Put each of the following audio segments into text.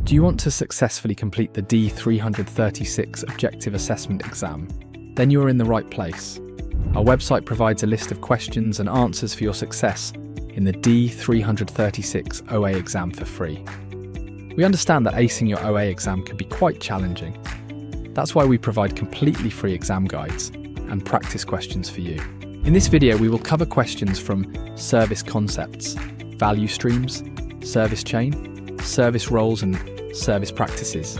Do you want to successfully complete the D336 Objective Assessment exam? Then you are in the right place. Our website provides a list of questions and answers for your success in the D336 OA exam for free. We understand that acing your OA exam can be quite challenging. That's why we provide completely free exam guides and practice questions for you. In this video, we will cover questions from service concepts, value streams, service chain, service roles, and service practices.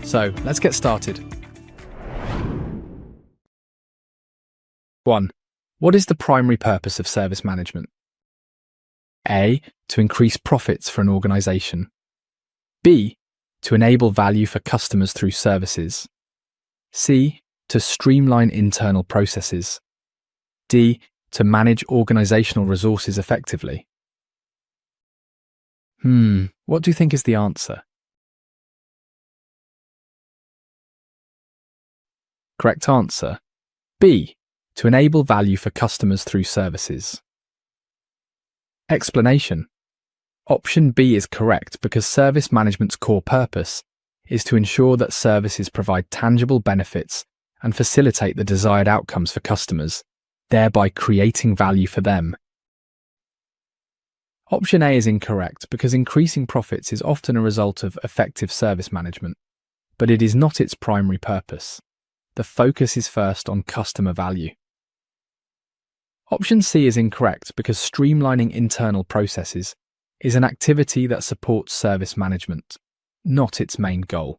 So, let's get started. 1. What is the primary purpose of service management? A. To increase profits for an organisation. B. To enable value for customers through services. C. To streamline internal processes. D. To manage organisational resources effectively. What do you think is the answer? Correct answer. B. To enable value for customers through services. Explanation. Option B is correct because service management's core purpose is to ensure that services provide tangible benefits and facilitate the desired outcomes for customers, thereby creating value for them. Option A is incorrect because increasing profits is often a result of effective service management, but it is not its primary purpose. The focus is first on customer value. Option C is incorrect because streamlining internal processes is an activity that supports service management, not its main goal.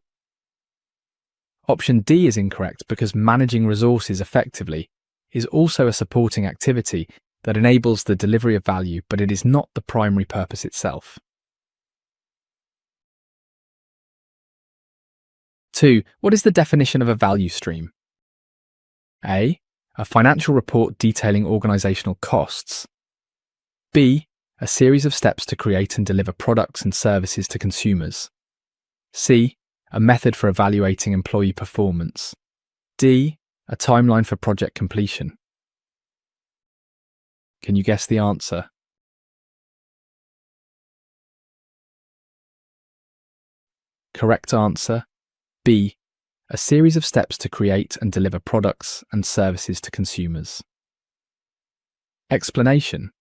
Option D is incorrect because managing resources effectively is also a supporting activity that enables the delivery of value, but it is not the primary purpose itself. 2. What is the definition of a value stream? A. A financial report detailing organisational costs. B. A series of steps to create and deliver products and services to consumers. C. A method for evaluating employee performance. D. A timeline for project completion. Can you guess the answer? Correct answer. B. A series of steps to create and deliver products and services to consumers. Explanation.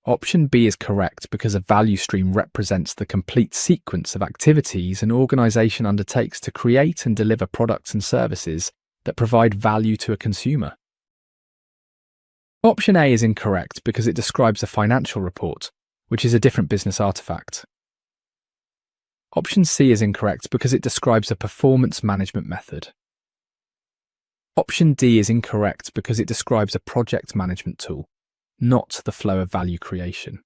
Option B is correct because a value stream represents the complete sequence of activities an organisation undertakes to create and deliver products and services that provide value to a consumer. Option A is incorrect because it describes a financial report, which is a different business artifact. Option C is incorrect because it describes a performance management method. Option D is incorrect because it describes a project management tool, not the flow of value creation.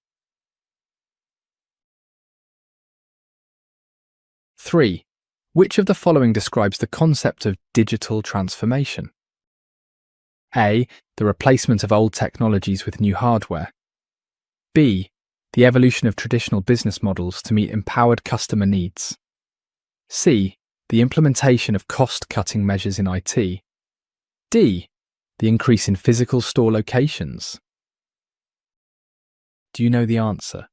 3. Which of the following describes the concept of digital transformation? A. The replacement of old technologies with new hardware. B. The evolution of traditional business models to meet empowered customer needs. C. The implementation of cost-cutting measures in IT. D. The increase in physical store locations. Do you know the answer?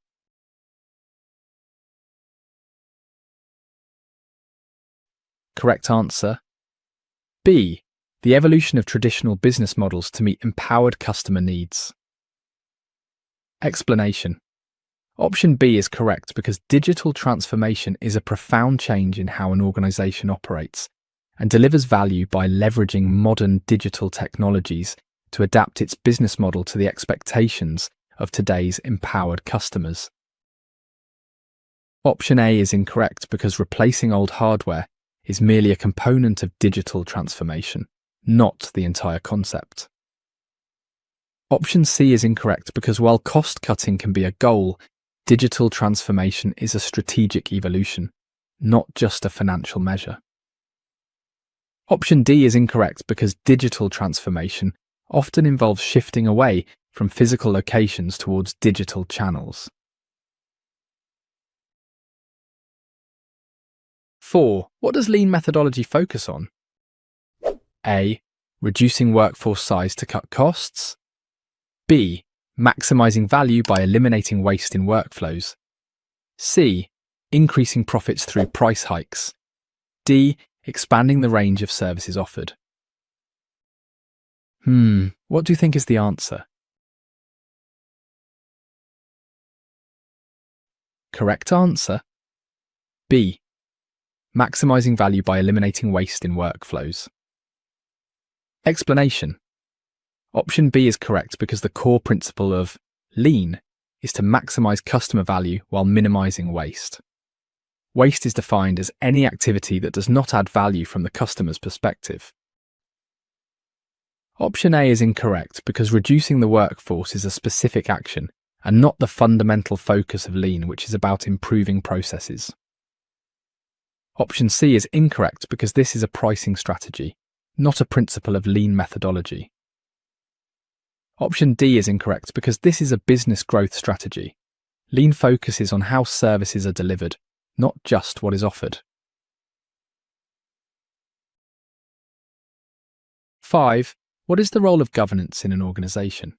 Correct answer. B. The evolution of traditional business models to meet empowered customer needs. Explanation. Option B is correct because digital transformation is a profound change in how an organisation operates and delivers value by leveraging modern digital technologies to adapt its business model to the expectations of today's empowered customers. Option A is incorrect because replacing old hardware is merely a component of digital transformation, not the entire concept. Option C is incorrect because while cost-cutting can be a goal, digital transformation is a strategic evolution, not just a financial measure. Option D is incorrect because digital transformation often involves shifting away from physical locations towards digital channels. 4. What does lean methodology focus on? A. Reducing workforce size to cut costs. B. Maximizing value by eliminating waste in workflows. C. increasing profits through price hikes. D. Expanding the range of services offered. What do you think is the answer? Correct answer. B. Maximizing value by eliminating waste in workflows. Explanation. Option B is correct because the core principle of lean is to maximize customer value while minimizing waste. Waste is defined as any activity that does not add value from the customer's perspective. Option A is incorrect because reducing the workforce is a specific action and not the fundamental focus of lean, which is about improving processes. Option C is incorrect because this is a pricing strategy, not a principle of lean methodology. Option D is incorrect because this is a business growth strategy. Lean focuses on how services are delivered, not just what is offered. 5. What is the role of governance in an organization?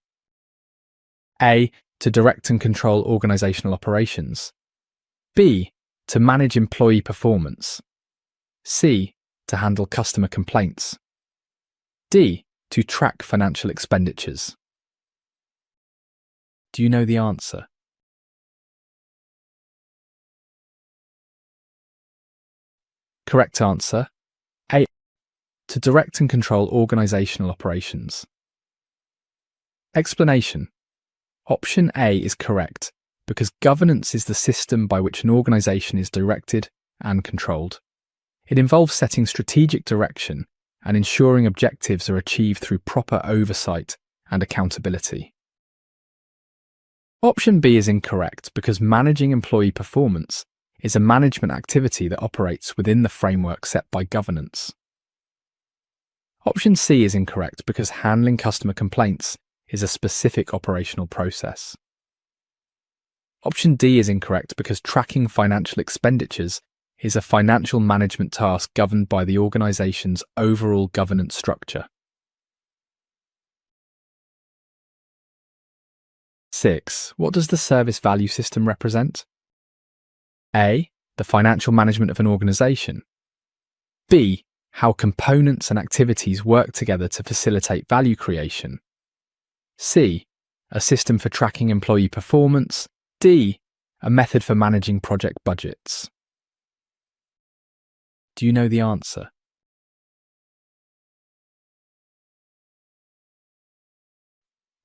A. To direct and control organizational operations. B. To manage employee performance. C. To handle customer complaints. D. To track financial expenditures. Do you know the answer? Correct answer. A. To direct and control organizational operations. Explanation. Option A is correct because governance is the system by which an organization is directed and controlled. It involves setting strategic direction and ensuring objectives are achieved through proper oversight and accountability. Option B is incorrect because managing employee performance is a management activity that operates within the framework set by governance. Option C is incorrect because handling customer complaints is a specific operational process. Option D is incorrect because tracking financial expenditures is a financial management task governed by the organization's overall governance structure. 6. What does the service value system represent? A. The financial management of an organization. B. How components and activities work together to facilitate value creation. C. A system for tracking employee performance. D. A method for managing project budgets. Do you know the answer?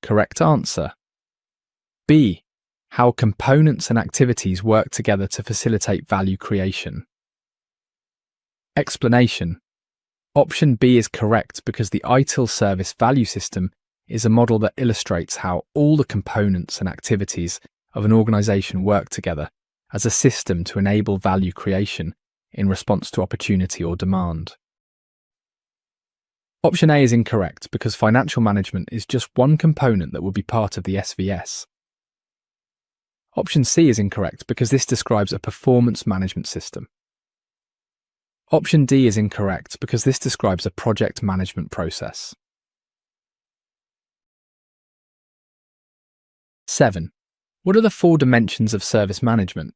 Correct answer. B. How components and activities work together to facilitate value creation. Explanation. Option B is correct because the ITIL service value system is a model that illustrates how all the components and activities of an organization work together as a system to enable value creation in response to opportunity or demand. Option A is incorrect because financial management is just one component that will be part of the SVS. Option C is incorrect because this describes a performance management system. Option D is incorrect because this describes a project management process. 7. What are the 4 dimensions of service management?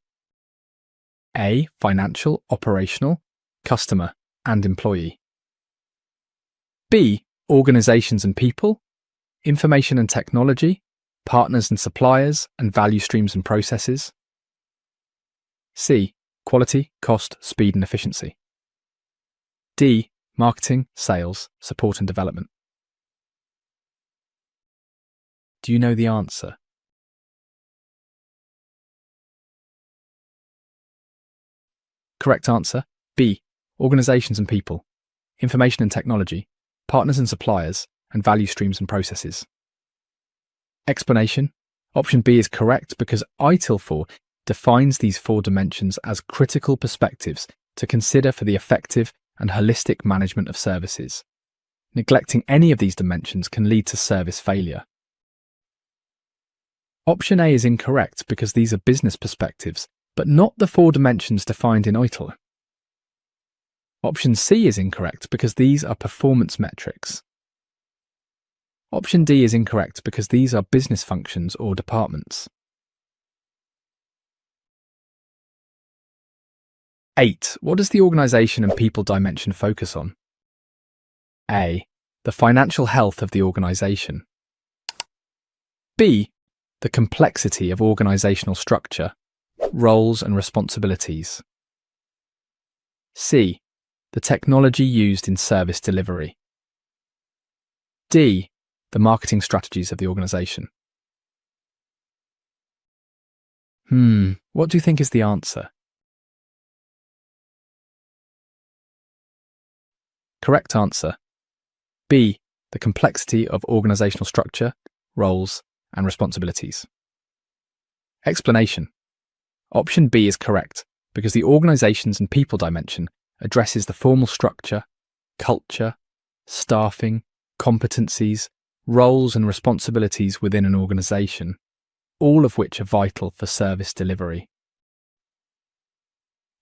A. Financial, operational, customer, and employee. B. Organizations and people, information and technology, partners and suppliers, and value streams and processes. C. Quality, cost, speed, and efficiency. D. Marketing, sales, support and development. Do you know the answer? Correct answer. B. Organizations and people, information and technology, partners and suppliers, and value streams and processes. Explanation. Option B is correct because ITIL 4 defines these 4 dimensions as critical perspectives to consider for the effective and holistic management of services. Neglecting any of these dimensions can lead to service failure. Option A is incorrect because these are business perspectives, but not the 4 dimensions defined in ITIL. Option C is incorrect because these are performance metrics. Option D is incorrect because these are business functions or departments. 8. What does the organization and people dimension focus on? A. The financial health of the organization. B. The complexity of organizational structure, roles and responsibilities. C. The technology used in service delivery. D. The marketing strategies of the organization. What do you think is the answer? Correct answer. B. The complexity of organizational structure, roles, and responsibilities. Explanation. Option B is correct because the organizations and people dimension addresses the formal structure, culture, staffing, competencies, roles and responsibilities within an organization, all of which are vital for service delivery.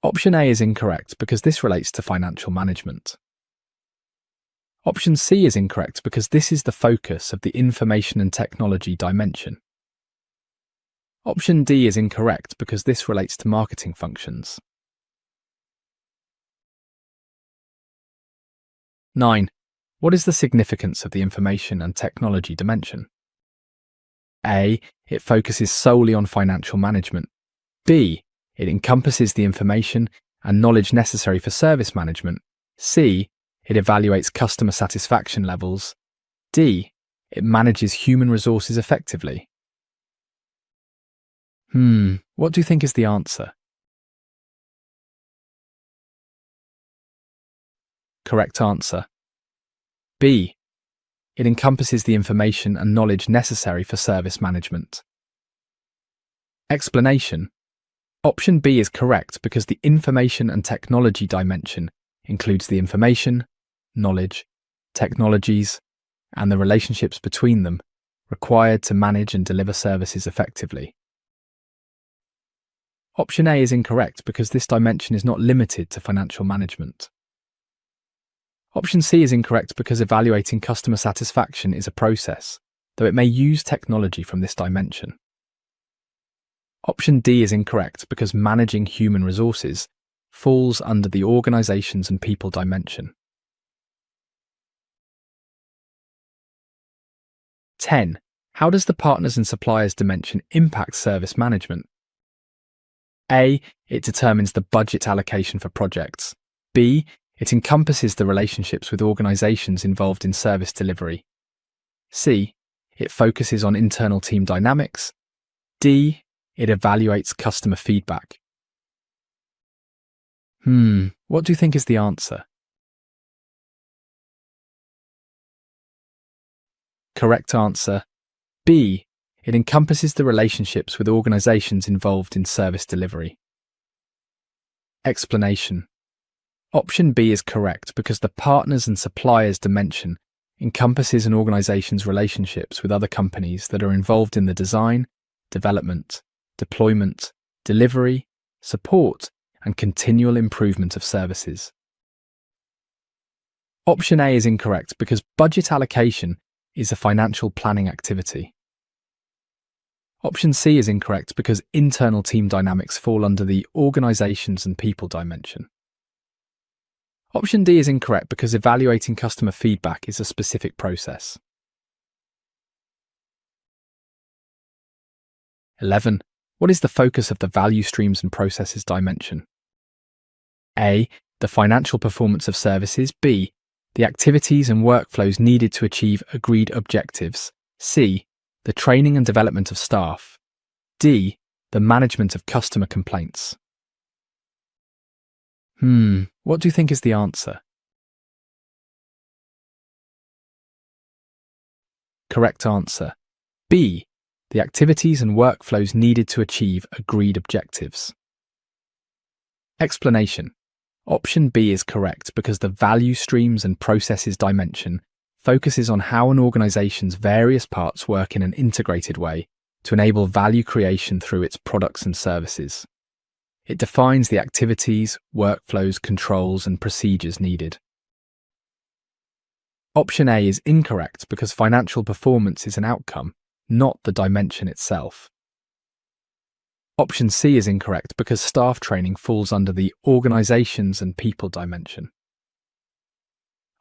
Option A is incorrect because this relates to financial management. Option C is incorrect because this is the focus of the information and technology dimension. Option D is incorrect because this relates to marketing functions. 9. What is the significance of the information and technology dimension? A. It focuses solely on financial management. B. It encompasses the information and knowledge necessary for service management. C. It evaluates customer satisfaction levels. D. It manages human resources effectively. What do you think is the answer? Correct answer. B. It encompasses the information and knowledge necessary for service management. Explanation. Option B is correct because the information and technology dimension includes the information, knowledge, technologies, and the relationships between them required to manage and deliver services effectively. Option A is incorrect because this dimension is not limited to financial management. Option C is incorrect because evaluating customer satisfaction is a process, though it may use technology from this dimension. Option D is incorrect because managing human resources falls under the organizations and people dimension. 10. How does the partners and suppliers dimension impact service management? A. It determines the budget allocation for projects. B. It encompasses the relationships with organizations involved in service delivery. C. It focuses on internal team dynamics. D. It evaluates customer feedback. What do you think is the answer? Correct answer. B. It encompasses the relationships with organizations involved in service delivery. Explanation. Option B is correct because the partners and suppliers dimension encompasses an organization's relationships with other companies that are involved in the design, development, deployment, delivery, support, and continual improvement of services. Option A is incorrect because budget allocation is a financial planning activity. Option C is incorrect because internal team dynamics fall under the organizations and people dimension. Option D is incorrect because evaluating customer feedback is a specific process. 11. What is the focus of the value streams and processes dimension? A. The financial performance of services. B. The activities and workflows needed to achieve agreed objectives. C. The training and development of staff. D. The management of customer complaints. What do you think is the answer? Correct answer. B. The activities and workflows needed to achieve agreed objectives. Explanation. Option B is correct because the value streams and processes dimension focuses on how an organization's various parts work in an integrated way to enable value creation through its products and services. It defines the activities, workflows, controls, and procedures needed. Option A is incorrect because financial performance is an outcome, not the dimension itself. Option C is incorrect because staff training falls under the organizations and people dimension.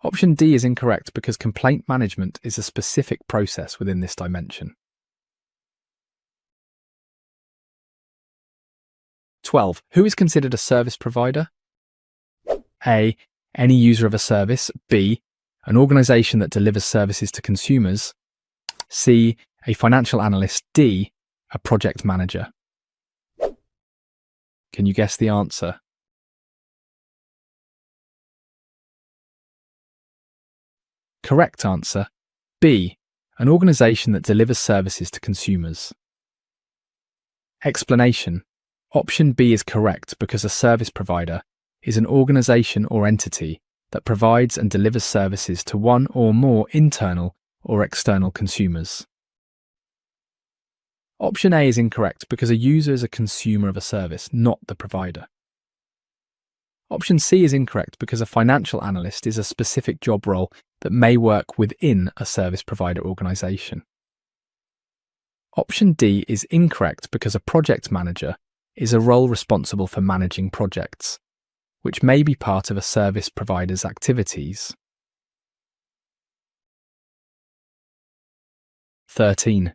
Option D is incorrect because complaint management is a specific process within this dimension. 12. Who is considered a service provider? A. Any user of a service. B. An organization that delivers services to consumers. C. A financial analyst. D. A project manager. Can you guess the answer? Correct answer. B. An organization that delivers services to consumers. Explanation. Option B is correct because a service provider is an organization or entity that provides and delivers services to one or more internal or external consumers. Option A is incorrect because a user is a consumer of a service, not the provider. Option C is incorrect because a financial analyst is a specific job role that may work within a service provider organization. Option D is incorrect because a project manager is a role responsible for managing projects, which may be part of a service provider's activities. 13.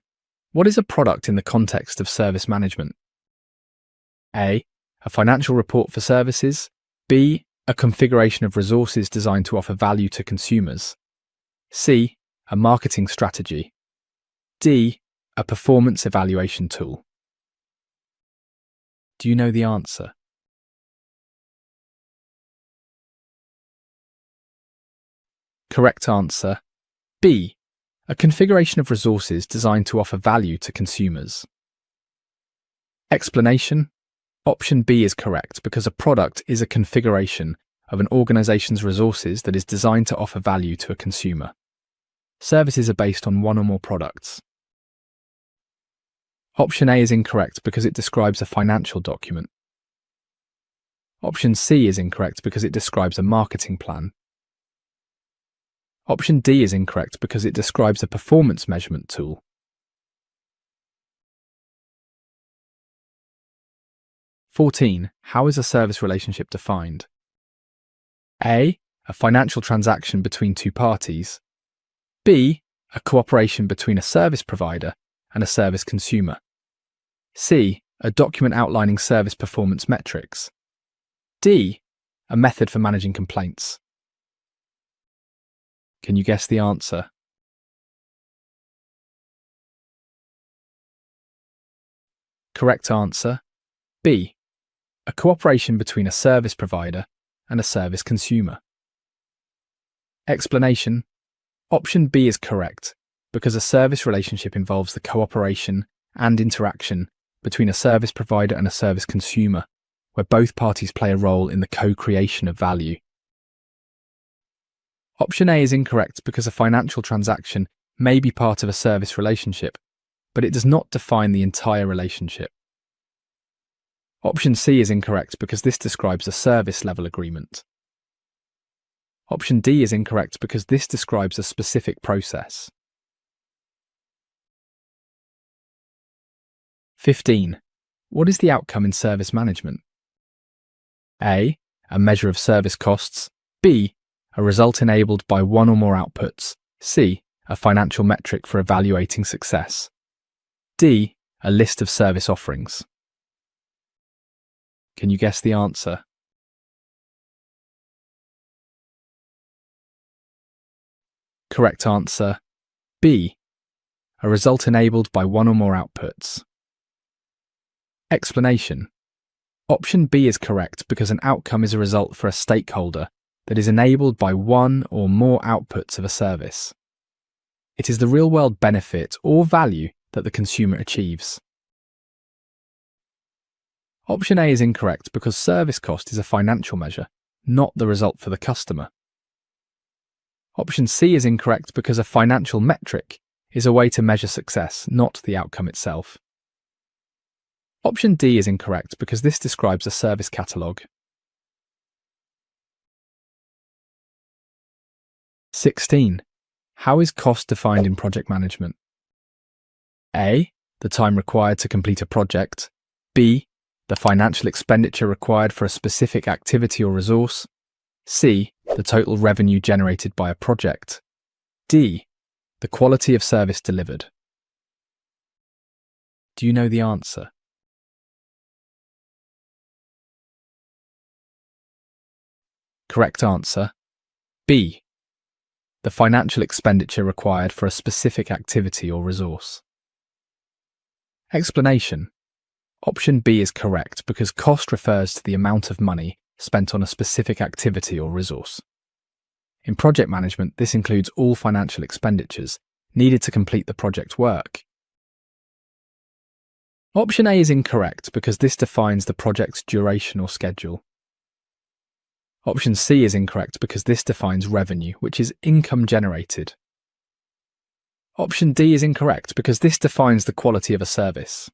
What is a product in the context of service management? A. A financial report for services. B. A configuration of resources designed to offer value to consumers. C. A marketing strategy. D. A performance evaluation tool. Do you know the answer? Correct answer. B. A configuration of resources designed to offer value to consumers. Explanation. Option B is correct because a product is a configuration of an organization's resources that is designed to offer value to a consumer. Services are based on one or more products. Option A is incorrect because it describes a financial document. Option C is incorrect because it describes a marketing plan. Option D is incorrect because it describes a performance measurement tool. How is a service relationship defined? A. A financial transaction between two parties. B. A cooperation between a service provider and a service consumer. C. A document outlining service performance metrics. D. A method for managing complaints. Can you guess the answer? Correct answer. B. A cooperation between a service provider and a service consumer. Explanation. Option B is correct because a service relationship involves the cooperation and interaction between a service provider and a service consumer, where both parties play a role in the co-creation of value. Option A is incorrect because a financial transaction may be part of a service relationship, but it does not define the entire relationship. Option C is incorrect because this describes a service level agreement. Option D is incorrect because this describes a specific process. 15. What is the outcome in service management? A. A measure of service costs. B. A result enabled by one or more outputs. C. A financial metric for evaluating success. D. A list of service offerings. Can you guess the answer? Correct answer. B. A result enabled by one or more outputs. Explanation. Option B is correct because an outcome is a result for a stakeholder that is enabled by one or more outputs of a service. It is the real-world benefit or value that the consumer achieves. Option A is incorrect because service cost is a financial measure, not the result for the customer. Option C is incorrect because a financial metric is a way to measure success, not the outcome itself. Option D is incorrect because this describes a service catalogue. 16. How is cost defined in project management? A. The time required to complete a project. B. The financial expenditure required for a specific activity or resource. C. The total revenue generated by a project. D. The quality of service delivered. Do you know the answer? Correct answer. B. The financial expenditure required for a specific activity or resource. Explanation. Option B is correct because cost refers to the amount of money spent on a specific activity or resource. In project management, this includes all financial expenditures needed to complete the project work. Option A is incorrect because this defines the project's duration or schedule. Option C is incorrect because this defines revenue, which is income generated. Option D is incorrect because this defines the quality of a service.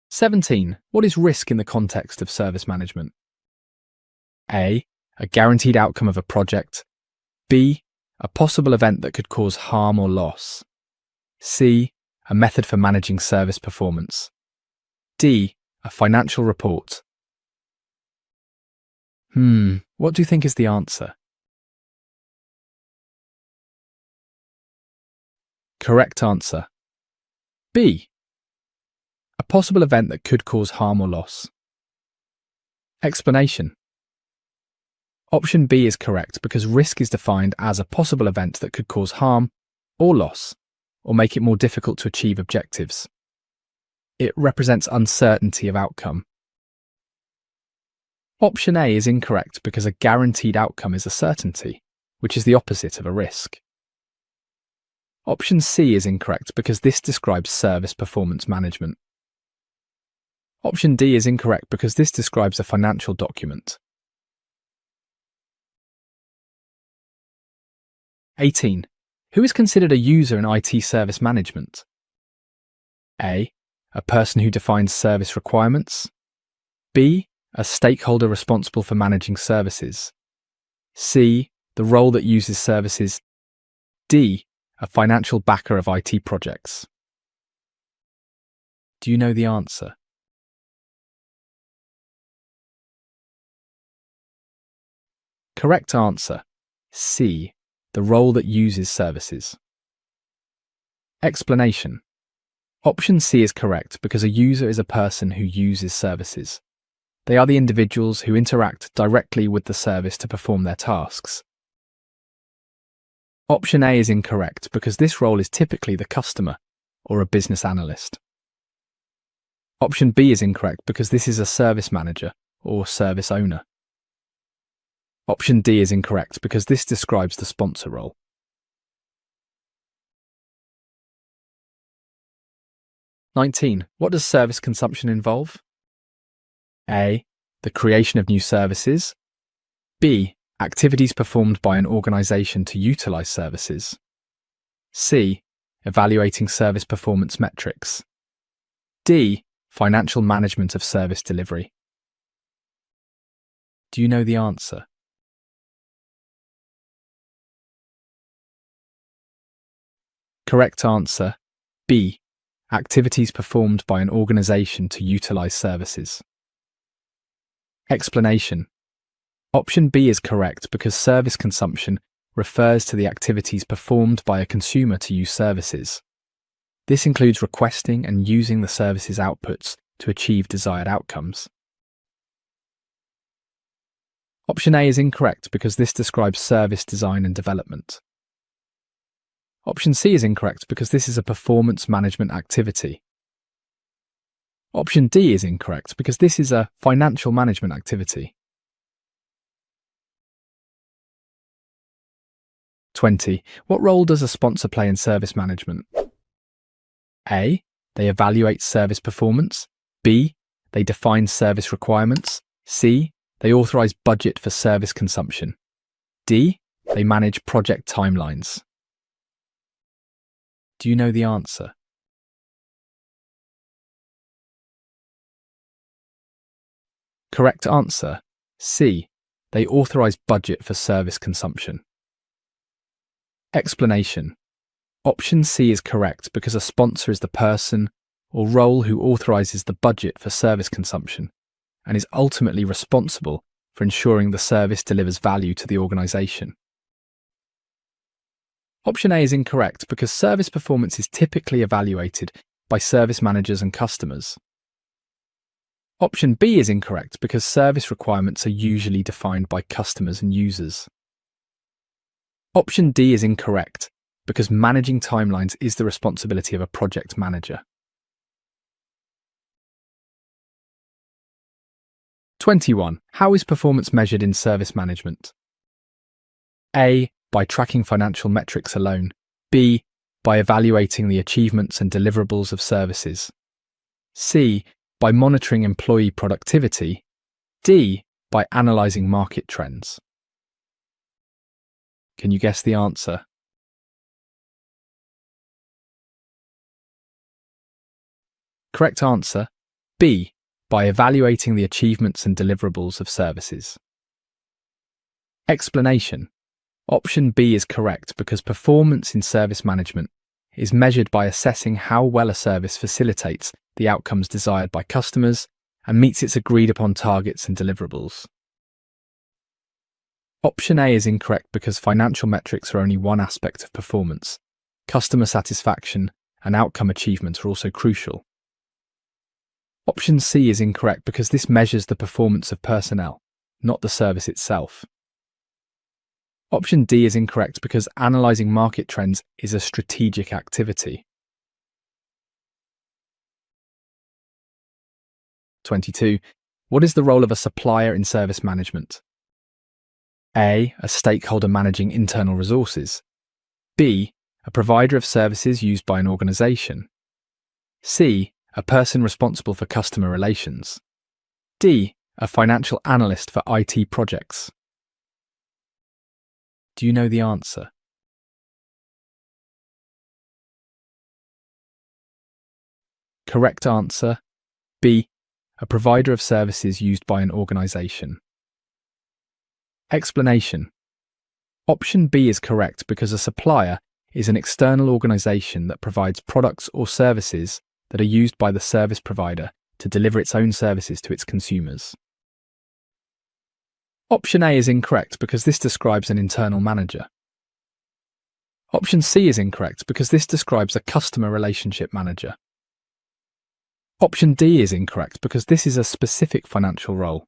17. What is risk in the context of service management? A. A guaranteed outcome of a project. B. A possible event that could cause harm or loss. C. A method for managing service performance. D. A financial report. What do you think is the answer? Correct answer. B. A possible event that could cause harm or loss. Explanation. Option B is correct because risk is defined as a possible event that could cause harm or loss, or make it more difficult to achieve objectives. It represents uncertainty of outcome. Option A is incorrect because a guaranteed outcome is a certainty, which is the opposite of a risk. Option C is incorrect because this describes service performance management. Option D is incorrect because this describes a financial document. 18. Who is considered a user in IT service management? A. A person who defines service requirements. B. A stakeholder responsible for managing services. C. The role that uses services. D. A financial backer of IT projects. Do you know the answer? Correct answer. C. The role that uses services. Explanation. Option C is correct because a user is a person who uses services. They are the individuals who interact directly with the service to perform their tasks. Option A is incorrect because this role is typically the customer or a business analyst. Option B is incorrect because this is a service manager or service owner. Option D is incorrect because this describes the sponsor role. (19) What does service consumption involve? A. The creation of new services. B. Activities performed by an organisation to utilise services. C. Evaluating service performance metrics. D. Financial management of service delivery. Do you know the answer? Correct answer. B. Activities performed by an organisation to utilise services. Explanation. Option B is correct because service consumption refers to the activities performed by a consumer to use services. This includes requesting and using the service's outputs to achieve desired outcomes. Option A is incorrect because this describes service design and development. Option C is incorrect because this is a performance management activity. Option D is incorrect because this is a financial management activity. 20. What role does a sponsor play in service management? A. They evaluate service performance. B. They define service requirements. C. They authorize budget for service consumption. D. They manage project timelines. Do you know the answer? Correct answer. C. They authorize budget for service consumption. Explanation. Option C is correct because a sponsor is the person or role who authorizes the budget for service consumption and is ultimately responsible for ensuring the service delivers value to the organization. Option A is incorrect because service performance is typically evaluated by service managers and customers. Option B is incorrect because service requirements are usually defined by customers and users. Option D is incorrect because managing timelines is the responsibility of a project manager. 21. How is performance measured in service management? A. By tracking financial metrics alone. B. By evaluating the achievements and deliverables of services. C. By monitoring employee productivity. D. By analysing market trends. Can you guess the answer? Correct answer, B. By evaluating the achievements and deliverables of services. Explanation. Option B is correct because performance in service management is measured by assessing how well a service facilitates the outcomes desired by customers and meets its agreed upon targets and deliverables. Option A is incorrect because financial metrics are only one aspect of performance. Customer satisfaction and outcome achievement are also crucial. Option C is incorrect because this measures the performance of personnel, not the service itself. Option D is incorrect because analysing market trends is a strategic activity. 22. What is the role of a supplier in service management? A. A stakeholder managing internal resources. B. A provider of services used by an organisation. C. A person responsible for customer relations. D. A financial analyst for IT projects. Do you know the answer? Correct answer, B. A provider of services used by an organisation. Explanation. Option B is correct because a supplier is an external organisation that provides products or services that are used by the service provider to deliver its own services to its consumers. Option A is incorrect because this describes an internal manager. Option C is incorrect because this describes a customer relationship manager. Option D is incorrect because this is a specific financial role.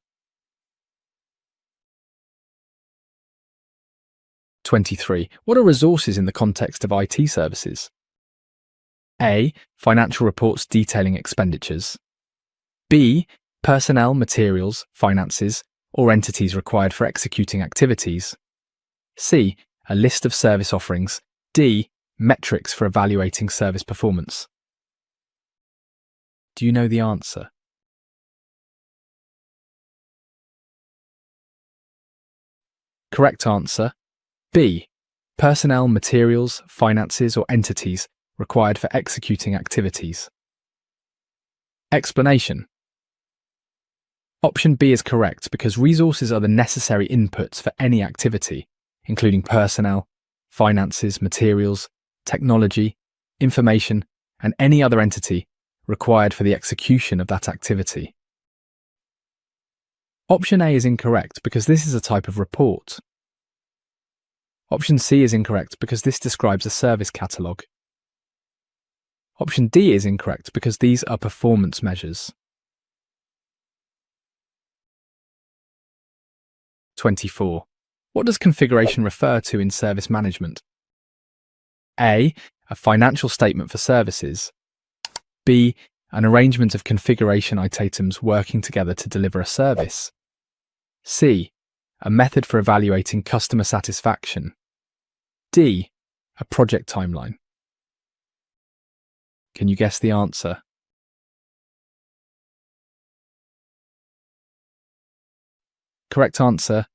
23. What are resources in the context of IT services? A. Financial reports detailing expenditures. B. Personnel, materials, finances, or entities required for executing activities. C. A list of service offerings. D. Metrics for evaluating service performance. Do you know the answer? Correct answer, B. Personnel, materials, finances, or entities required for executing activities. Explanation. Option B is correct because resources are the necessary inputs for any activity, including personnel, finances, materials, technology, information, and any other entity required for the execution of that activity. Option A is incorrect because this is a type of report. Option C is incorrect because this describes a service catalogue. Option D is incorrect because these are performance measures. 24. What does configuration refer to in service management? A. A financial statement for services. B. An arrangement of configuration items working together to deliver a service. C. A method for evaluating customer satisfaction. D. A project timeline. Can you guess the answer? Correct answer,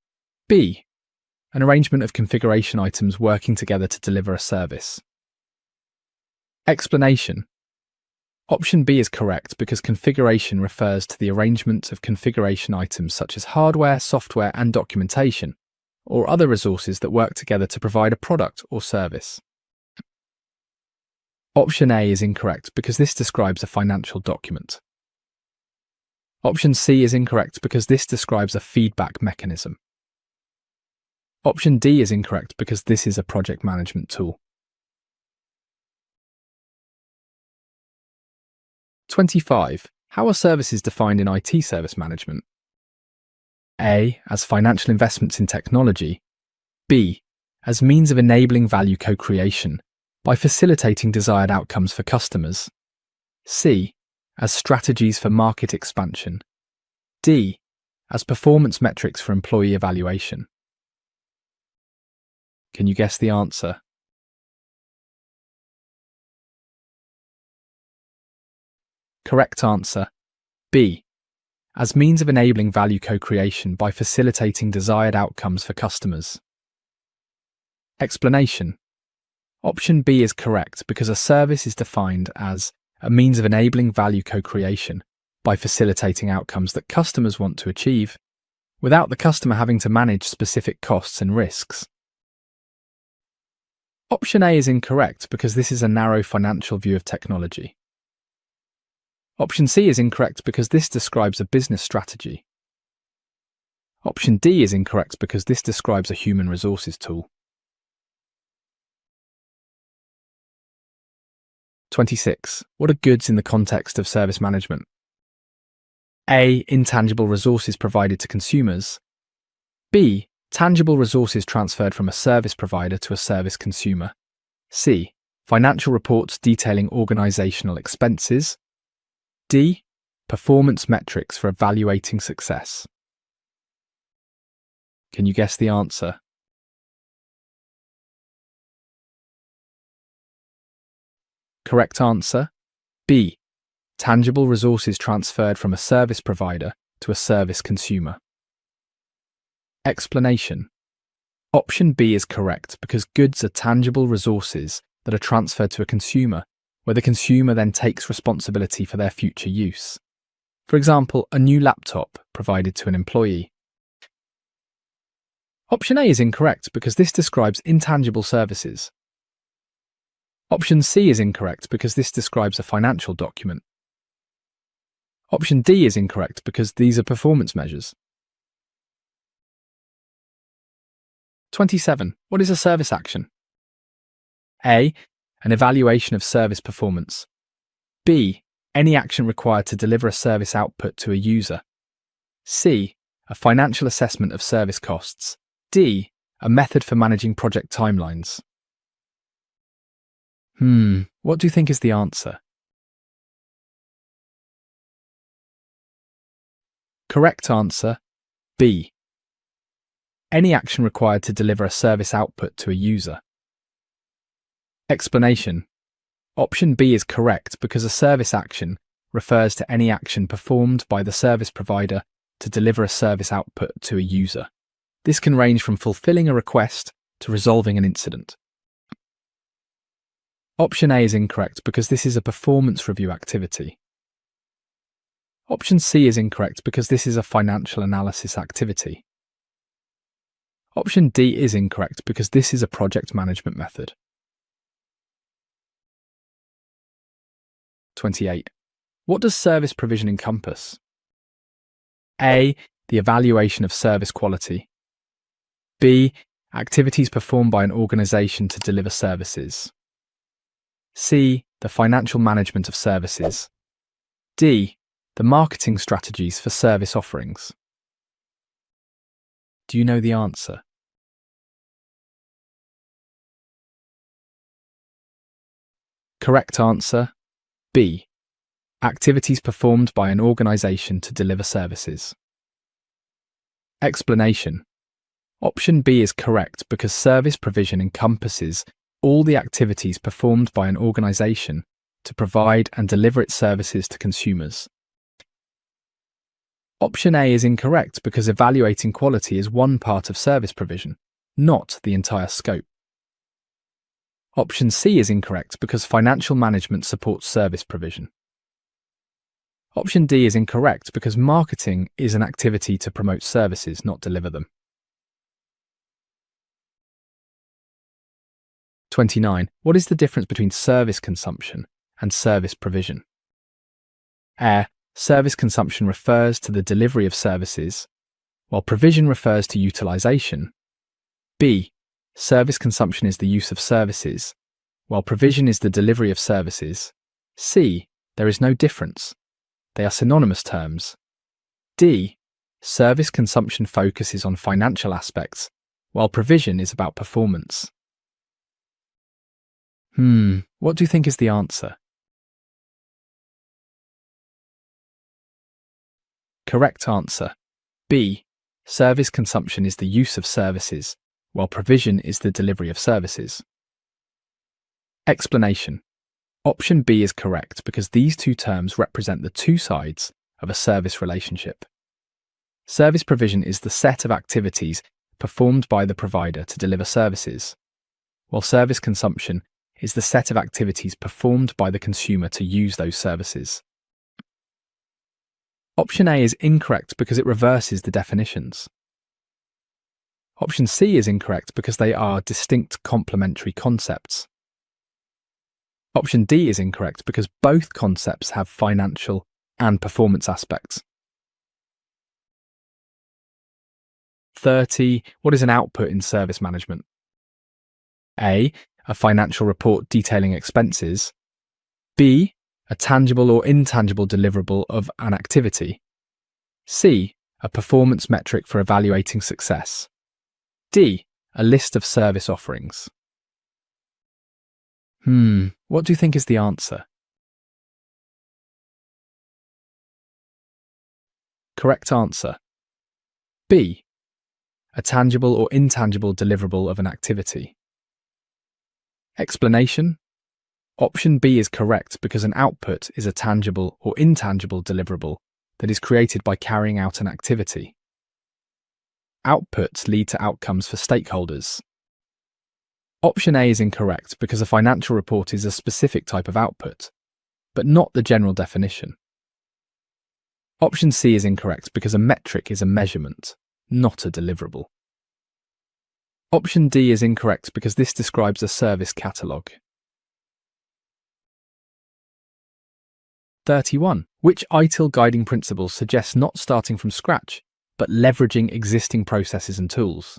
B. An arrangement of configuration items working together to deliver a service. Explanation. Option B is correct because configuration refers to the arrangement of configuration items such as hardware, software, and documentation, or other resources that work together to provide a product or service. Option A is incorrect because this describes a financial document. Option C is incorrect because this describes a feedback mechanism. Option D is incorrect because this is a project management tool. 25. How are services defined in IT service management? A. As financial investments in technology. B. As means of enabling value co-creation by facilitating desired outcomes for customers. C. As strategies for market expansion. D. As performance metrics for employee evaluation. Can you guess the answer? Correct answer, B. As means of enabling value co-creation by facilitating desired outcomes for customers. Explanation. Option B is correct because a service is defined as a means of enabling value co-creation by facilitating outcomes that customers want to achieve, without the customer having to manage specific costs and risks. Option A is incorrect because this is a narrow financial view of technology. Option C is incorrect because this describes a business strategy. Option D is incorrect because this describes a human resources tool. 26. What are goods in the context of service management? A. Intangible resources provided to consumers. B. Tangible resources transferred from a service provider to a service consumer. C. Financial reports detailing organizational expenses. D. Performance metrics for evaluating success. Can you guess the answer? Correct answer, B. Tangible resources transferred from a service provider to a service consumer. Explanation. Option B is correct because goods are tangible resources that are transferred to a consumer, where the consumer then takes responsibility for their future use. For example, a new laptop provided to an employee. Option A is incorrect because this describes intangible services. Option C is incorrect because this describes a financial document. Option D is incorrect because these are performance measures. 27. What is a service action? A. An evaluation of service performance. B. Any action required to deliver a service output to a user. C. A financial assessment of service costs. D. A method for managing project timelines. What do you think is the answer? Correct answer, B. Any action required to deliver a service output to a user. Explanation. Option B is correct because a service action refers to any action performed by the service provider to deliver a service output to a user. This can range from fulfilling a request to resolving an incident. Option A is incorrect because this is a performance review activity. Option C is incorrect because this is a financial analysis activity. Option D is incorrect because this is a project management method. 28. What does service provision encompass? A. The evaluation of service quality. B. Activities performed by an organisation to deliver services. C. The financial management of services. D. The marketing strategies for service offerings. Do you know the answer? Correct answer, B. Activities performed by an organisation to deliver services. Explanation. Option B is correct because service provision encompasses all the activities performed by an organisation to provide and deliver its services to consumers. Option A is incorrect because evaluating quality is one part of service provision, not the entire scope. Option C is incorrect because financial management supports service provision. Option D is incorrect because marketing is an activity to promote services, not deliver them. 29. What is the difference between service consumption and service provision? A. Service consumption refers to the delivery of services, while provision refers to utilization. B. Service consumption is the use of services, while provision is the delivery of services. C. There is no difference. They are synonymous terms. D. Service consumption focuses on financial aspects, while provision is about performance. What do you think is the answer? Correct answer. B. Service consumption is the use of services, while provision is the delivery of services. Explanation. Option B is correct because these two terms represent the two sides of a service relationship. Service provision is the set of activities performed by the provider to deliver services, while service consumption is the set of activities performed by the consumer to use those services. Option A is incorrect because it reverses the definitions. Option C is incorrect because they are distinct complementary concepts. Option D is incorrect because both concepts have financial and performance aspects. 30. What is an output in service management? A. A financial report detailing expenses. B. A tangible or intangible deliverable of an activity. C. A performance metric for evaluating success. D. A list of service offerings. What do you think is the answer? Correct answer. B. A tangible or intangible deliverable of an activity. Explanation. Option B is correct because an output is a tangible or intangible deliverable that is created by carrying out an activity. Outputs lead to outcomes for stakeholders. Option A is incorrect because a financial report is a specific type of output, but not the general definition. Option C is incorrect because a metric is a measurement, not a deliverable. Option D is incorrect because this describes a service catalogue. 31. Which ITIL guiding principle suggests not starting from scratch, but leveraging existing processes and tools?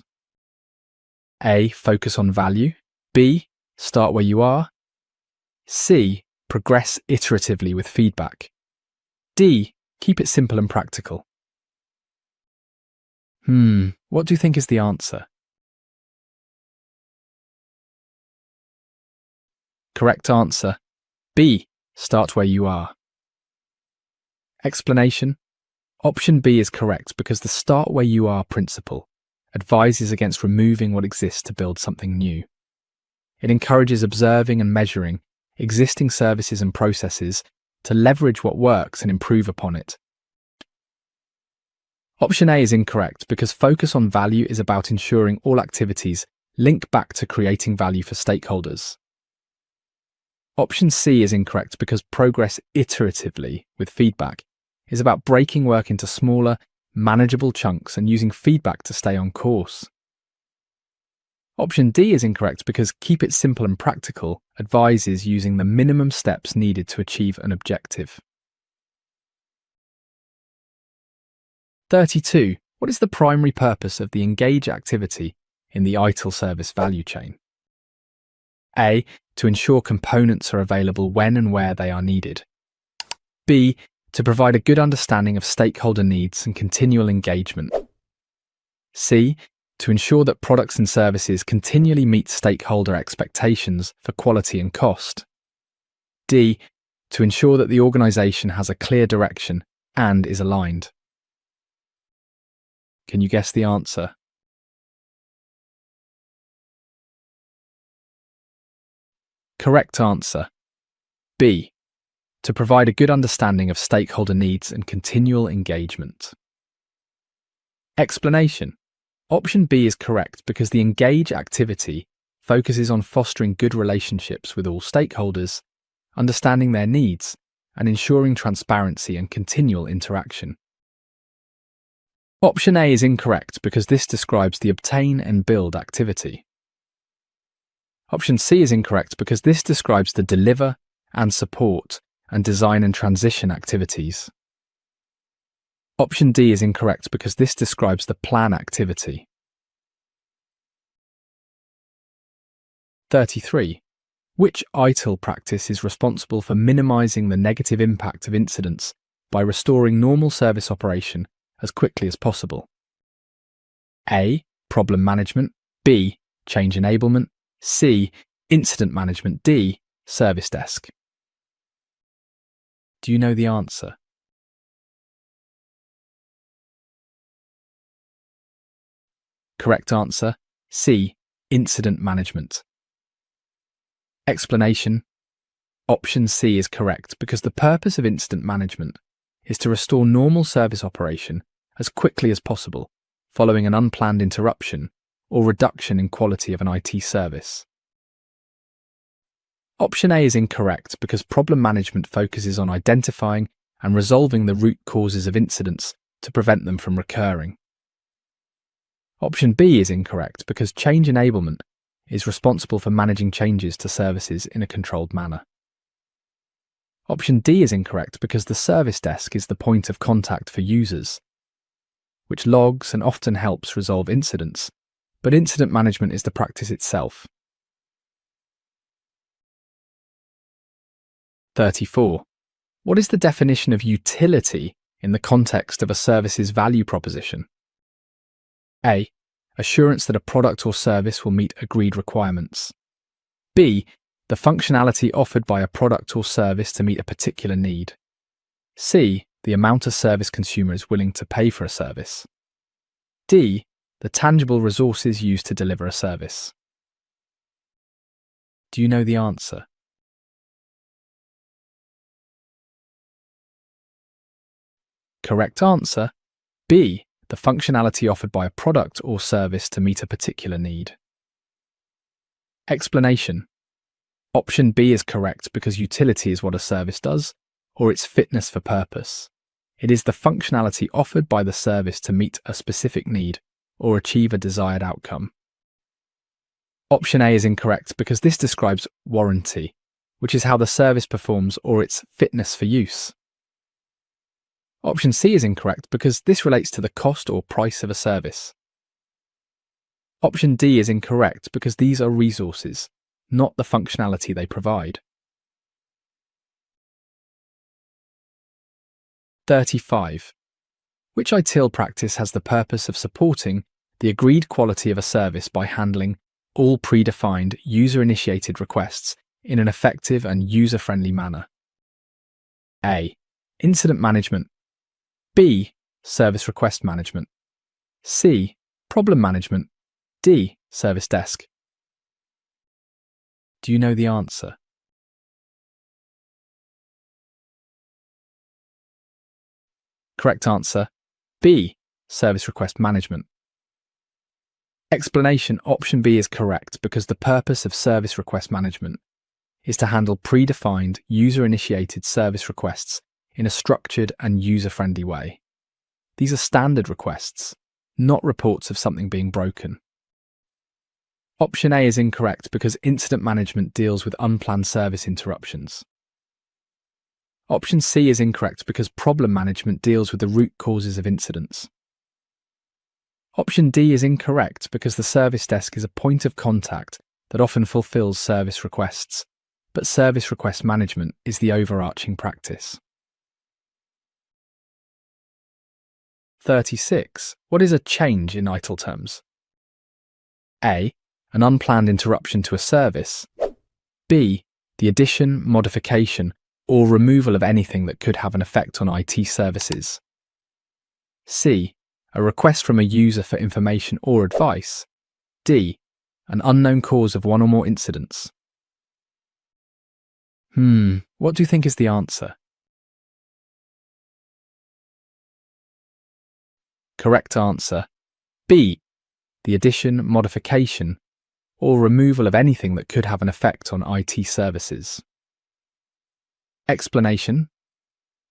A. Focus on value. B. Start where you are. C. Progress iteratively with feedback. D. Keep it simple and practical. What do you think is the answer? Correct answer. B. Start where you are. Explanation. Option B is correct because the start where you are principle advises against removing what exists to build something new. It encourages observing and measuring existing services and processes to leverage what works and improve upon it. Option A is incorrect because focus on value is about ensuring all activities link back to creating value for stakeholders. Option C is incorrect because progress iteratively with feedback is about breaking work into smaller, manageable chunks and using feedback to stay on course. Option D is incorrect because keep it simple and practical advises using the minimum steps needed to achieve an objective. 32. What is the primary purpose of the engage activity in the ITIL service value chain? A. To ensure components are available when and where they are needed. B. To provide a good understanding of stakeholder needs and continual engagement. C. To ensure that products and services continually meet stakeholder expectations for quality and cost. D. To ensure that the organisation has a clear direction and is aligned. Can you guess the answer? Correct answer. B. To provide a good understanding of stakeholder needs and continual engagement. Explanation. Option B is correct because the engage activity focuses on fostering good relationships with all stakeholders, understanding their needs, and ensuring transparency and continual interaction. Option A is incorrect because this describes the obtain and build activity. Option C is incorrect because this describes the deliver and support and design and transition activities. Option D is incorrect because this describes the plan activity. 33. Which ITIL practice is responsible for minimizing the negative impact of incidents by restoring normal service operation as quickly as possible? A. Problem management. B. Change enablement. C. Incident management. D. Service desk. Do you know the answer? Correct answer, C. Incident management. Explanation. Option C is correct because the purpose of incident management is to restore normal service operation as quickly as possible following an unplanned interruption or reduction in quality of an IT service. Option A is incorrect because problem management focuses on identifying and resolving the root causes of incidents to prevent them from recurring. Option B is incorrect because change enablement is responsible for managing changes to services in a controlled manner. Option D is incorrect because the service desk is the point of contact for users, which logs and often helps resolve incidents, but incident management is the practice itself. 34. What is the definition of utility in the context of a service's value proposition? A. Assurance that a product or service will meet agreed requirements. B. The functionality offered by a product or service to meet a particular need. C. The amount a service consumer is willing to pay for a service. D. The tangible resources used to deliver a service. Do you know the answer? Correct answer, B. The functionality offered by a product or service to meet a particular need. Explanation. Option B is correct because utility is what a service does, or its fitness for purpose. It is the functionality offered by the service to meet a specific need or achieve a desired outcome. Option A is incorrect because this describes warranty, which is how the service performs or its fitness for use. Option C is incorrect because this relates to the cost or price of a service. Option D is incorrect because these are resources, not the functionality they provide. 35. Which ITIL practice has the purpose of supporting the agreed quality of a service by handling all predefined user-initiated requests in an effective and user-friendly manner? A. Incident management. B. Service request management. C. Problem management. D. Service desk. Do you know the answer? Correct answer, B. Service request management. Explanation. Option B is correct because the purpose of service request management is to handle predefined user-initiated service requests in a structured and user-friendly way. These are standard requests, not reports of something being broken. Option A is incorrect because incident management deals with unplanned service interruptions. Option C is incorrect because problem management deals with the root causes of incidents. Option D is incorrect because the service desk is a point of contact that often fulfills service requests, but service request management is the overarching practice. 36. What is a change in ITIL terms? A. An unplanned interruption to a service. B. The addition, modification, or removal of anything that could have an effect on IT services. C. A request from a user for information or advice. D. An unknown cause of one or more incidents. What do you think is the answer? Correct answer, B. The addition, modification, or removal of anything that could have an effect on IT services. Explanation.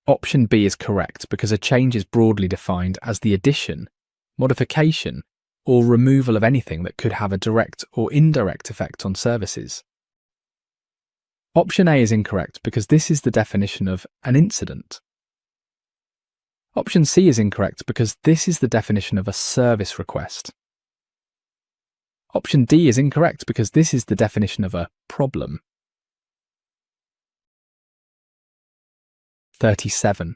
Option B is correct because a change is broadly defined as the addition, modification, or removal of anything that could have a direct or indirect effect on services. Option A is incorrect because this is the definition of an incident. Option C is incorrect because this is the definition of a service request. Option D is incorrect because this is the definition of a problem. 37.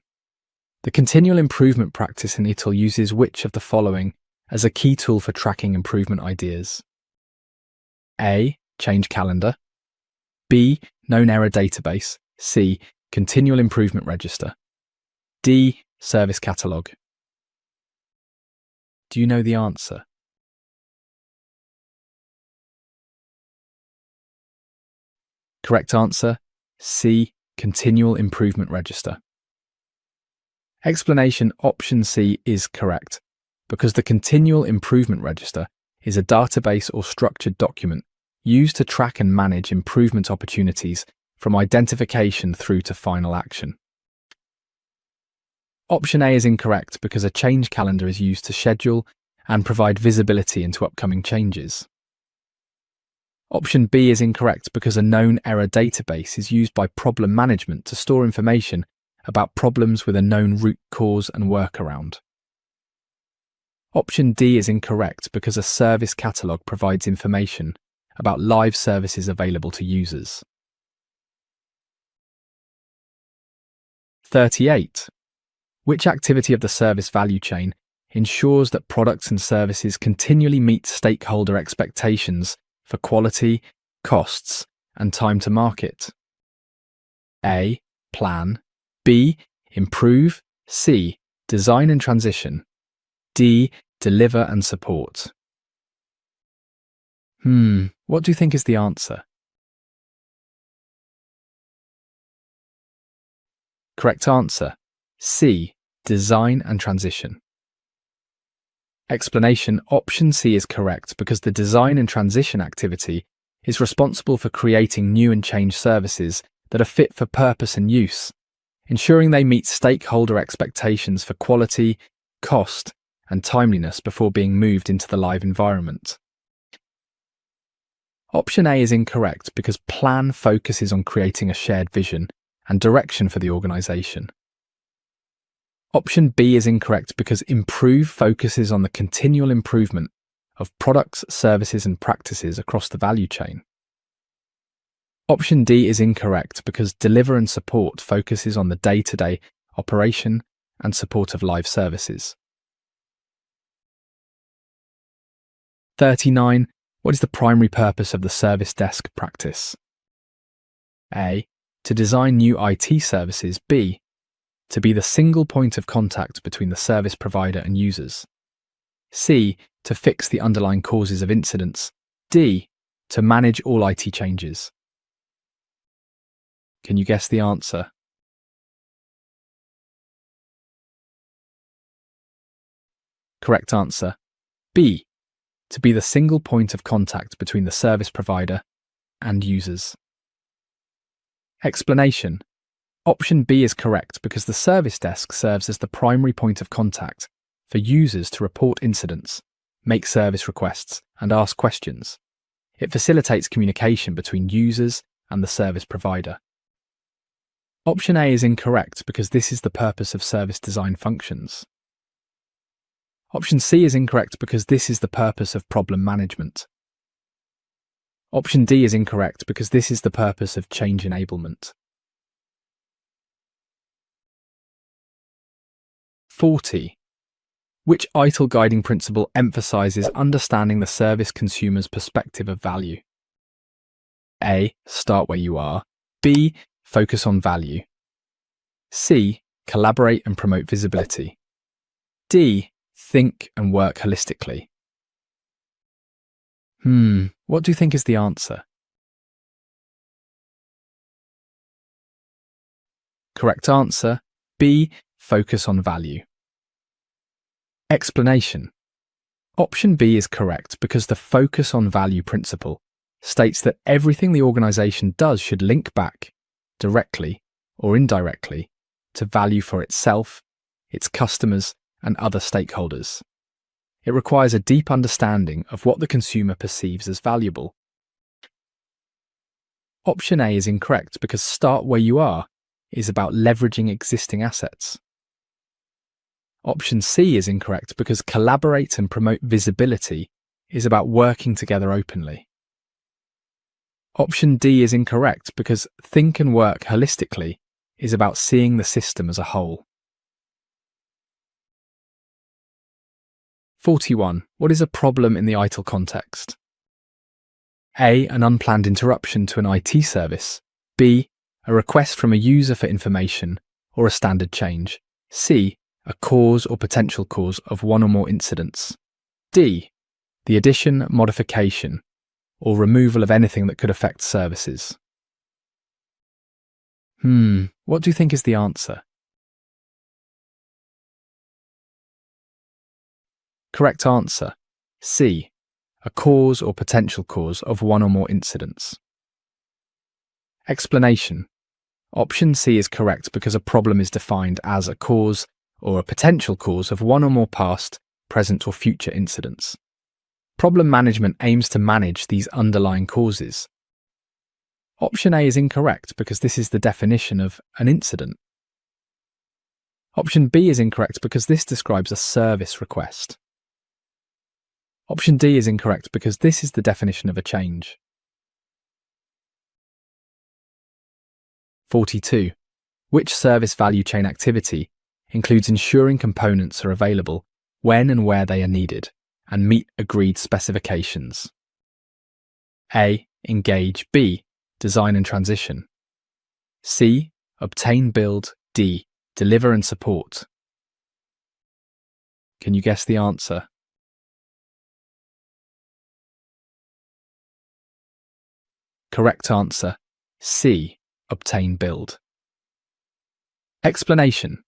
The continual improvement practice in ETL uses which of the following as a key tool for tracking improvement ideas? A. Change calendar. B. Known error database. C. Continual improvement register. D. Service catalog. Do you know the answer? Correct answer, C. Continual improvement register. Explanation: option C is correct, because the continual improvement register is a database or structured document used to track and manage improvement opportunities from identification through to final action. Option A is incorrect because a change calendar is used to schedule and provide visibility into upcoming changes. Option B is incorrect because a known error database is used by problem management to store information about problems with a known root cause and workaround. Option D is incorrect because a service catalog provides information about live services available to users. 38. Which activity of the service value chain ensures that products and services continually meet stakeholder expectations for quality, costs, and time to market? A. Plan. B. Improve. C. Design and transition. D. Deliver and support. What do you think is the answer? Correct answer, C. Design and transition. Explanation: option C is correct because the design and transition activity is responsible for creating new and changed services that are fit for purpose and use, ensuring they meet stakeholder expectations for quality, cost, and timeliness before being moved into the live environment. Option A is incorrect because plan focuses on creating a shared vision and direction for the organisation. Option B is incorrect because improve focuses on the continual improvement of products, services, and practices across the value chain. Option D is incorrect because deliver and support focuses on the day-to-day operation and support of live services. 39. What is the primary purpose of the service desk practice? A. To design new IT services. B. To be the single point of contact between the service provider and users. C. To fix the underlying causes of incidents. D. To manage all IT changes. Can you guess the answer? Correct answer, B. To be the single point of contact between the service provider and users. Explanation: option B is correct because the service desk serves as the primary point of contact for users to report incidents, make service requests, and ask questions. It facilitates communication between users and the service provider. Option A is incorrect because this is the purpose of service design functions. Option C is incorrect because this is the purpose of problem management. Option D is incorrect because this is the purpose of change enablement. 40. Which ITIL guiding principle emphasizes understanding the service consumer's perspective of value? A. Start where you are. B. Focus on value. C. Collaborate and promote visibility. D. Think and work holistically. What do you think is the answer? Correct answer, B. Focus on value. Explanation: option B is correct because the focus on value principle states that everything the organisation does should link back, directly or indirectly, to value for itself, its customers, and other stakeholders. It requires a deep understanding of what the consumer perceives as valuable. Option A is incorrect because start where you are is about leveraging existing assets. Option C is incorrect because collaborate and promote visibility is about working together openly. Option D is incorrect because think and work holistically is about seeing the system as a whole. 41. What is a problem in the ITIL context? A. An unplanned interruption to an IT service. B. A request from a user for information or a standard change. C. A cause or potential cause of one or more incidents. D. The addition, modification, or removal of anything that could affect services. What do you think is the answer? Correct answer. C. A cause or potential cause of one or more incidents. Explanation. Option C is correct because a problem is defined as a cause or a potential cause of one or more past, present or future incidents. Problem management aims to manage these underlying causes. Option A is incorrect because this is the definition of an incident. Option B is incorrect because this describes a service request. Option D is incorrect because this is the definition of a change. 42. Which service value chain activity includes ensuring components are available when and where they are needed and meet agreed specifications? A. Engage. B. Design and transition. C. Obtain, build. D. Deliver and support. Can you guess the answer? Correct answer. C. Obtain, build. Explanation.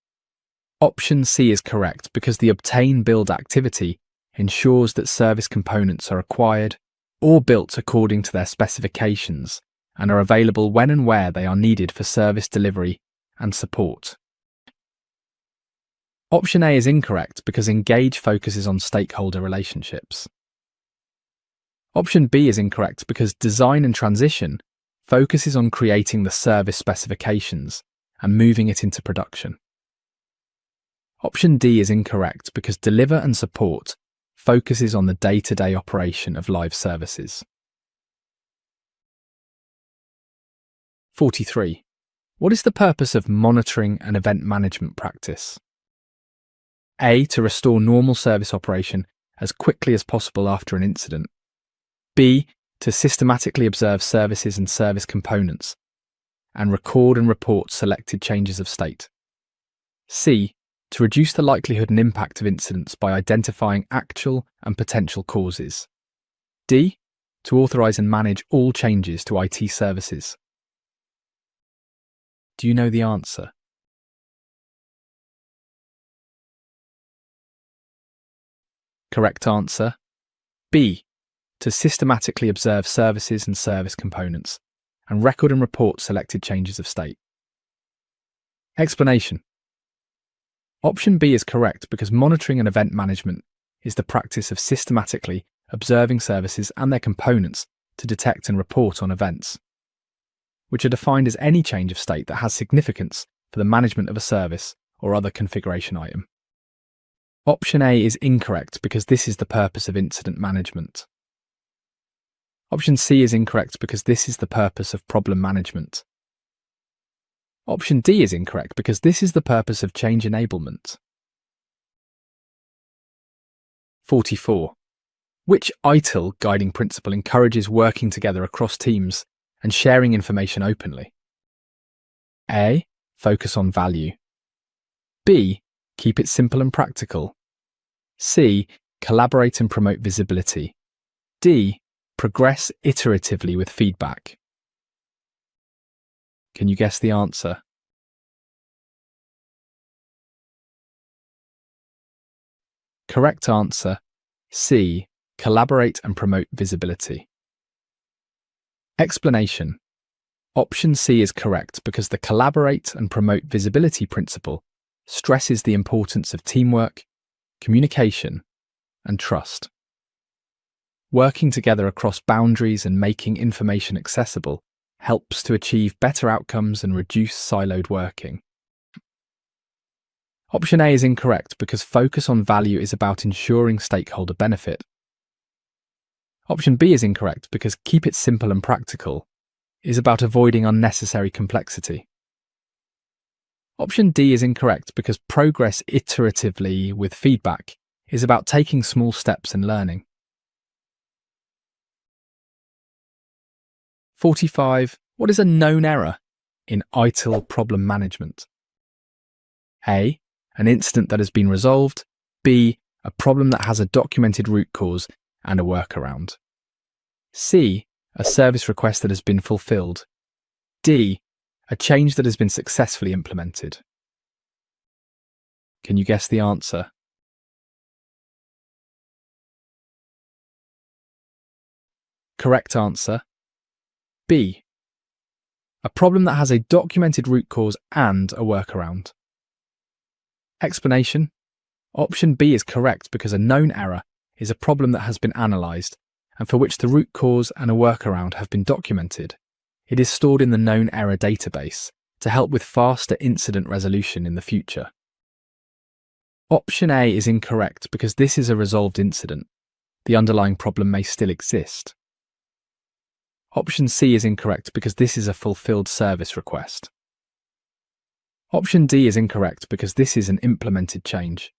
Option C is correct because the obtain, build activity ensures that service components are acquired or built according to their specifications and are available when and where they are needed for service delivery and support. Option A is incorrect because engage focuses on stakeholder relationships. Option B is incorrect because design and transition focuses on creating the service specifications and moving it into production. Option D is incorrect because deliver and support focuses on the day-to-day operation of live services. 43. What is the purpose of monitoring and event management practice? A. To restore normal service operation as quickly as possible after an incident. B. To systematically observe services and service components and record and report selected changes of state. C. To reduce the likelihood and impact of incidents by identifying actual and potential causes. D. To authorize and manage all changes to IT services. Do you know the answer? Correct answer. B. To systematically observe services and service components and record and report selected changes of state. Explanation. Option B is correct because monitoring and event management is the practice of systematically observing services and their components to detect and report on events, which are defined as any change of state that has significance for the management of a service or other configuration item. Option A is incorrect because this is the purpose of incident management. Option C is incorrect because this is the purpose of problem management. Option D is incorrect because this is the purpose of change enablement. 44. Which ITIL guiding principle encourages working together across teams and sharing information openly? A. Focus on value. B. Keep it simple and practical. C. Collaborate and promote visibility. D. Progress iteratively with feedback. Can you guess the answer? Correct answer. C. Collaborate and promote visibility. Explanation. Option C is correct because the collaborate and promote visibility principle stresses the importance of teamwork, communication, and trust. Working together across boundaries and making information accessible helps to achieve better outcomes and reduce siloed working. Option A is incorrect because focus on value is about ensuring stakeholder benefit. Option B is incorrect because keep it simple and practical is about avoiding unnecessary complexity. Option D is incorrect because progress iteratively with feedback is about taking small steps and learning. 45. What is a known error in ITIL problem management? A. An incident that has been resolved. B. A problem that has a documented root cause and a workaround. C. A service request that has been fulfilled. D. A change that has been successfully implemented. Can you guess the answer? Correct answer, B. A problem that has a documented root cause and a workaround. Explanation: Option B is correct because a known error is a problem that has been analysed and for which the root cause and a workaround have been documented. It is stored in the known error database to help with faster incident resolution in the future. Option A is incorrect because this is a resolved incident. The underlying problem may still exist. Option C is incorrect because this is a fulfilled service request. Option D is incorrect because this is an implemented change.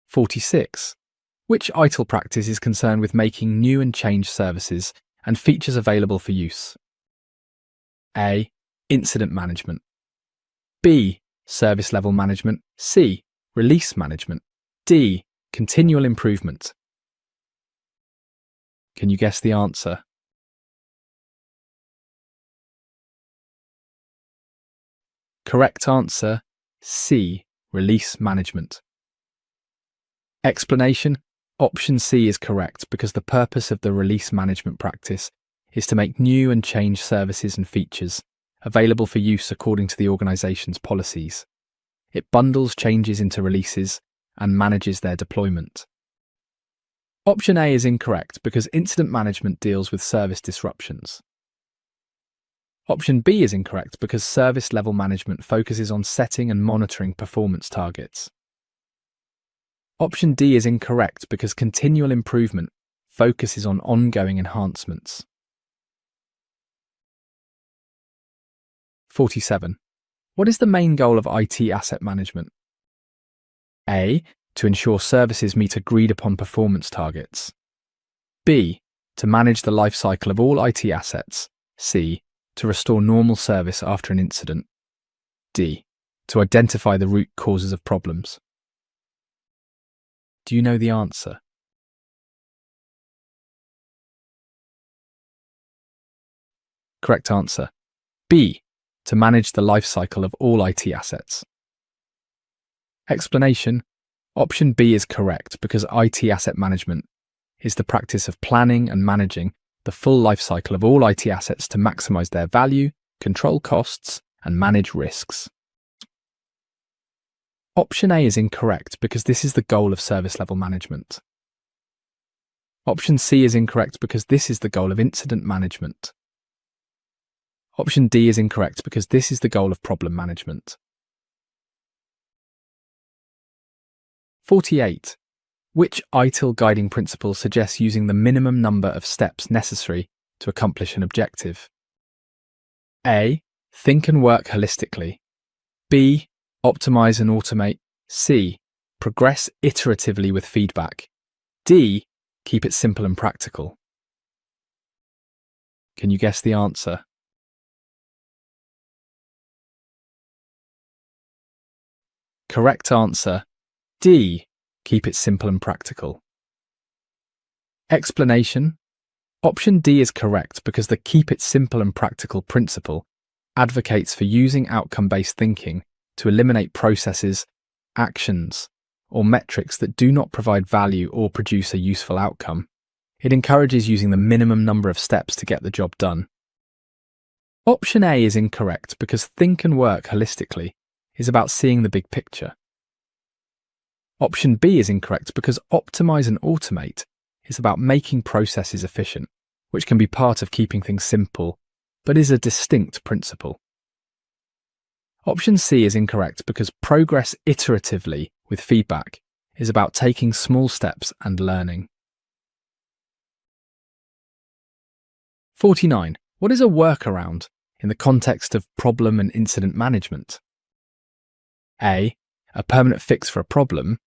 46. Which ITIL practice is concerned with making new and changed services and features available for use? A. Incident management. B. Service level management. C. Release management. D. Continual improvement. Can you guess the answer? Correct answer, C. Release management. Explanation: Option C is correct because the purpose of the release management practice is to make new and changed services and features available for use according to the organisation's policies. It bundles changes into releases and manages their deployment. Option A is incorrect because incident management deals with service disruptions. Option B is incorrect because service level management focuses on setting and monitoring performance targets. Option D is incorrect because continual improvement focuses on ongoing enhancements. 47. What is the main goal of IT asset management? A. To ensure services meet agreed upon performance targets. B. To manage the life cycle of all IT assets. C. To restore normal service after an incident. D. To identify the root causes of problems. Do you know the answer? Correct answer, B. To manage the life cycle of all IT assets. Explanation: Option B is correct because IT asset management is the practice of planning and managing the full life cycle of all IT assets to maximize their value, control costs, and manage risks. Option A is incorrect because this is the goal of service level management. Option C is incorrect because this is the goal of incident management. Option D is incorrect because this is the goal of problem management. 48. Which ITIL guiding principle suggests using the minimum number of steps necessary to accomplish an objective? A. Think and work holistically. B. Optimize and automate. C. Progress iteratively with feedback. D. Keep it simple and practical. Can you guess the answer? Correct answer, D. Keep it simple and practical. Explanation: Option D is correct because the keep it simple and practical principle advocates for using outcome-based thinking to eliminate processes, actions, or metrics that do not provide value or produce a useful outcome. It encourages using the minimum number of steps to get the job done. Option A is incorrect because think and work holistically is about seeing the big picture. Option B is incorrect because optimize and automate is about making processes efficient, which can be part of keeping things simple, but is a distinct principle. Option C is incorrect because progress iteratively with feedback is about taking small steps and learning. 49. What is a workaround in the context of problem and incident management? A permanent fix for a problem.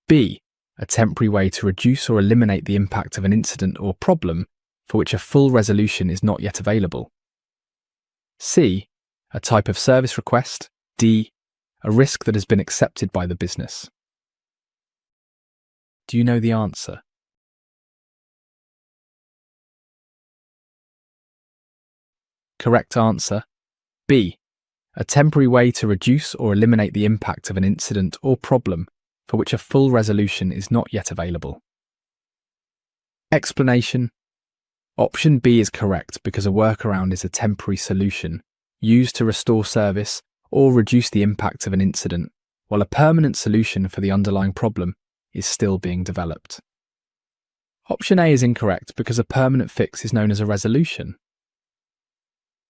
B, a temporary way to reduce or eliminate the impact of an incident or problem for which a full resolution is not yet available. C, a type of service request. D, a risk that has been accepted by the business. Do you know the answer? Correct answer, B, a temporary way to reduce or eliminate the impact of an incident or problem for which a full resolution is not yet available. Explanation. Option B is correct because a workaround is a temporary solution used to restore service or reduce the impact of an incident, while a permanent solution for the underlying problem is still being developed. Option A is incorrect because a permanent fix is known as a resolution.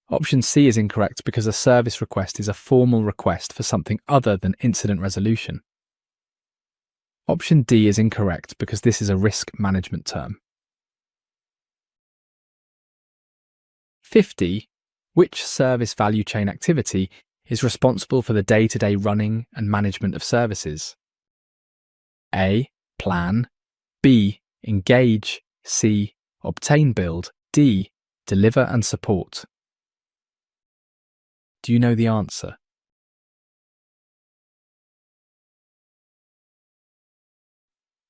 Option C is incorrect because a service request is a formal request for something other than incident resolution. Option D is incorrect because this is a risk management term. 50. Which service value chain activity is responsible for the day-to-day running and management of services? A, plan. B, engage. C, obtain build. D, deliver and support. Do you know the answer?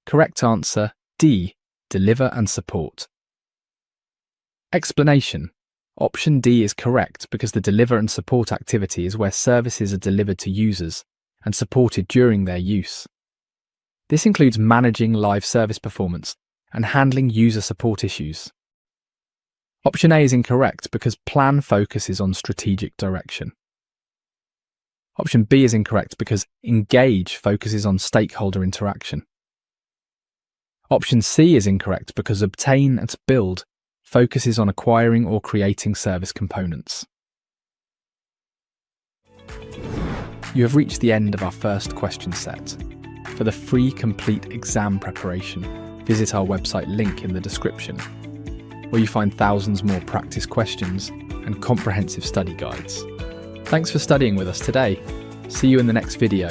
Correct answer, D, deliver and support. Explanation. Option D is correct because the deliver and support activity is where services are delivered to users and supported during their use. This includes managing live service performance and handling user support issues. Option A is incorrect because plan focuses on strategic direction. Option B is incorrect because engage focuses on stakeholder interaction. Option C is incorrect because obtain and build focuses on acquiring or creating service components. You have reached the end of our first question set. For the free complete exam preparation, visit our website link in the description, where you find thousands more practice questions and comprehensive study guides. Thanks for studying with us today. See you in the next video.